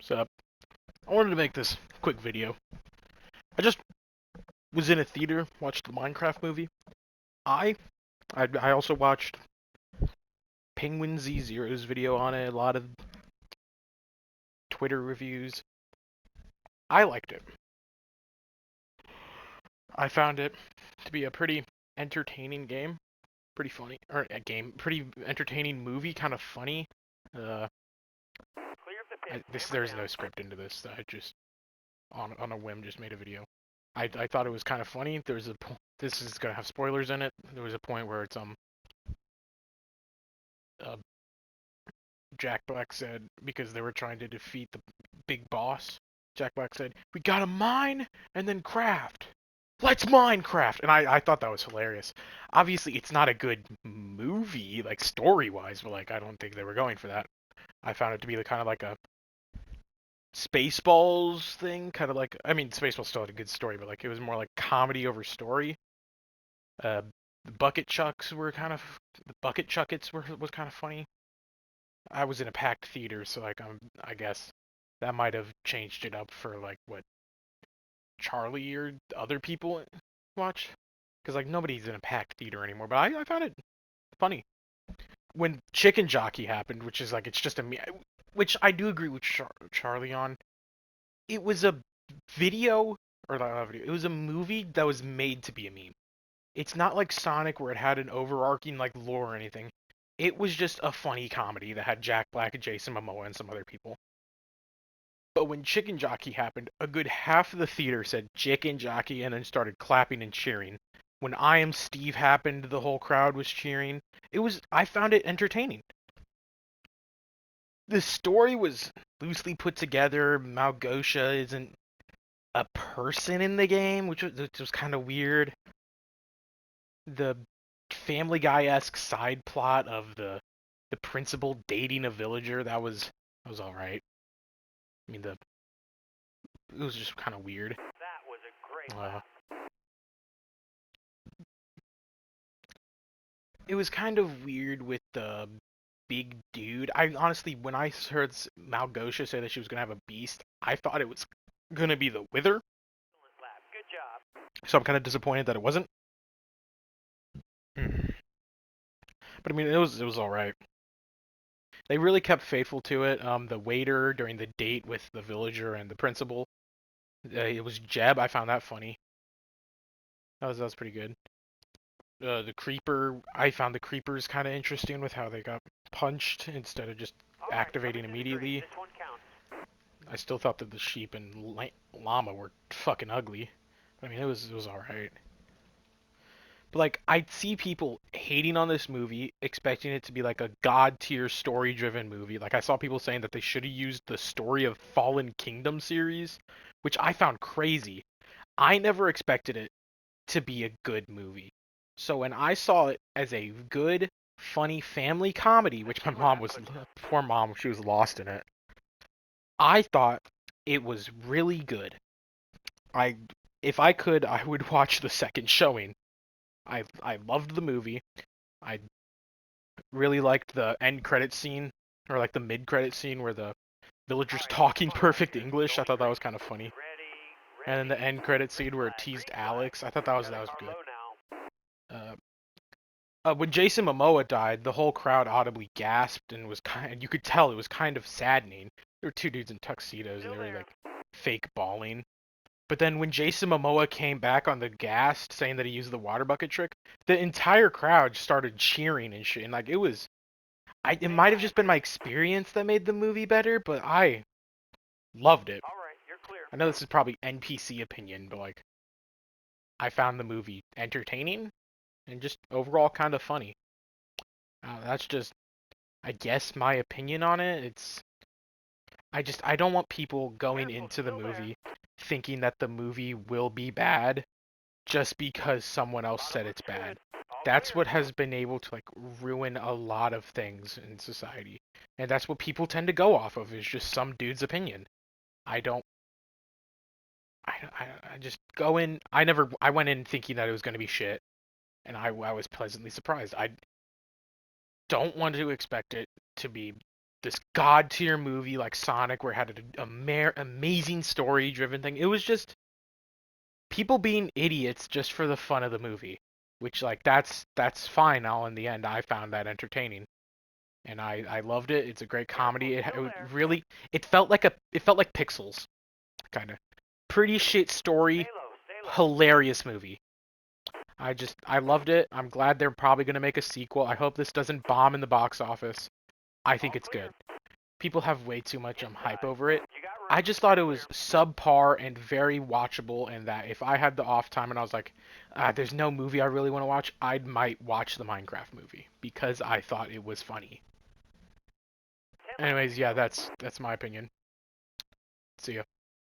So, I wanted to make this quick video. I just was in a theater, watched the Minecraft movie. I I also watched Penguin Z0's video on it, a lot of Twitter reviews. I liked it. I found it to be a pretty entertaining game, pretty funny, or a game, pretty entertaining movie, kind of funny. Uh, there's no script into this. I just on a whim just made a video. I thought it was kind of funny. This is gonna have spoilers in it. There was a point where it's uh, Jack Black said, because they were trying to defeat the big boss, Jack Black said, "We gotta mine and then craft. Let's Minecraft!" And I thought that was hilarious. Obviously, it's not a good movie, like story-wise, but like I don't think they were going for that. I found it to be kind of like a Spaceballs thing, kind of like, I mean, Spaceballs still had a good story, but like it was more like comedy over story. The Bucket Chuckets was kind of funny. I was in a packed theater, so like I guess that might have changed it up for like what Charlie or other people watch, because like nobody's in a packed theater anymore. But I found it funny when Chicken Jockey happened, which is like it's just a me, which I do agree with Charlie on. It was a video or not a video. It was a movie that was made to be a meme. It's not like Sonic where it had an overarching like lore or anything. It was just a funny comedy that had Jack Black and Jason Momoa and some other people. But when Chicken Jockey happened, a good half of the theater said Chicken Jockey and then started clapping and cheering. When I Am Steve happened, the whole crowd was cheering. I found it entertaining. The story was loosely put together. Malgosha isn't a person in the game, which was kind of weird. The Family Guy-esque side plot of the principal dating a villager, that was all right. I mean, it was just kind of weird. That was a great Uh, laugh. it was kind of weird with the big dude. I honestly, when I heard Malgosha say that she was gonna have a beast, I thought it was gonna be the Wither. Excellent laugh. Good job. So I'm kind of disappointed that it wasn't. But I mean, it was all right. They really kept faithful to it. The waiter during the date with the villager and the principal, it was Jeb. I found that funny. That was pretty good. The creeper, I found the creepers kind of interesting with how they got punched instead of just All right, let me activating disagree. immediately. This one counts. I still thought that the sheep and llama were fucking ugly. I mean, it was all right. But like, I see people hating on this movie, expecting it to be like a god tier story driven movie. Like I saw people saying that they should have used the story of Fallen Kingdom series, which I found crazy. I never expected it to be a good movie. So when I saw it as a good, funny family comedy, which my mom was, poor mom, she was lost in it. I thought it was really good. I, if I could, I would watch the second showing. I loved the movie. I really liked the end credit scene, or like the mid credit scene where the villagers talking perfect English. I thought that was kind of funny. And then the end credit scene where it teased Alex. I thought that was good. Uh, when Jason Momoa died, the whole crowd audibly gasped and you could tell it was kind of saddening. There were two dudes in tuxedos and they were like fake bawling. But then when Jason Momoa came back on the gas saying that he used the water bucket trick, the entire crowd started cheering and shit. And like it might have just been my experience that made the movie better, but I loved it. All right, you're clear. I know this is probably NPC opinion, but like I found the movie entertaining and just overall kind of funny. That's just, I guess, my opinion on it. I don't want people going Careful, into the still there. movie thinking that the movie will be bad just because someone else Bottom said it's looks bad. good. All That's clear. what has been able to like ruin a lot of things in society. And that's what people tend to go off of is just some dude's opinion. I don't I just go in I went in thinking that it was going to be shit and I was pleasantly surprised. I don't want to expect it to be this god tier movie like Sonic, where it had an amazing story driven thing. It was just people being idiots just for the fun of the movie, which like that's fine. All in the end, I found that entertaining, and I loved it. It's a great comedy. It really it felt like Pixels, kind of pretty shit story, Stay low, stay low. hilarious movie. I loved it. I'm glad they're probably gonna make a sequel. I hope this doesn't bomb in the box office. I think All it's clear. good. People have way too much hype over it. You got room. I just thought it Clear. was subpar and very watchable, and that if I had the off time and I was like, there's no movie I really want to watch, I might watch the Minecraft movie because I thought it was funny. 10 left. Anyways, yeah, that's my opinion. See ya.